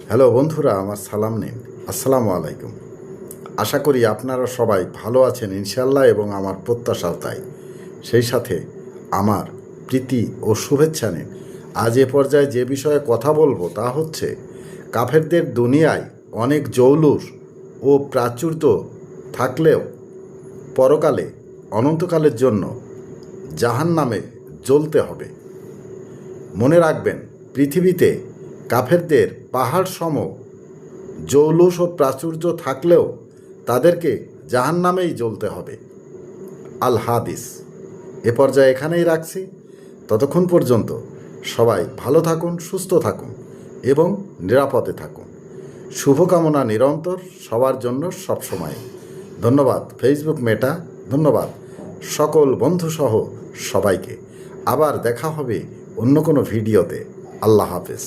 Hello বন্ধুরা, আমার সালাম নিন। আসসালামু আলাইকুম। আশা করি আপনারা সবাই ভালো আছেন ইনশাল্লাহ, এবং আমার প্রত্যাশাও তাই। সেই সাথে আমার প্রীতি ও শুভেচ্ছা নিন। আজ এ পর্যায়ে যে বিষয়ে কথা বলবো তা হচ্ছে, কাফেরদের দুনিয়ায় অনেক জৌলুস ও প্রাচুর্য থাকলেও পরকালে অনন্তকালের জন্য জাহান্নামে জ্বলতে হবে। মনে রাখবেন, পৃথিবীতে কাফেরদের পাহাড় সম জৌলুস ও প্রাচুর্য থাকলেও তাদেরকে জাহান্নামেই জ্বলতে হবে। আল হাদিস। এ পর্যায়ে এখানেই রাখছি। ততক্ষণ পর্যন্ত সবাই ভালো থাকুন, সুস্থ থাকুন এবং নিরাপদে থাকুন। শুভকামনা নিরন্তর সবার জন্য সবসময়। ধন্যবাদ ফেসবুক মেটা, ধন্যবাদ সকল বন্ধুসহ সবাইকে। আবার দেখা হবে অন্য কোনো ভিডিওতে। আল্লাহ হাফেজ।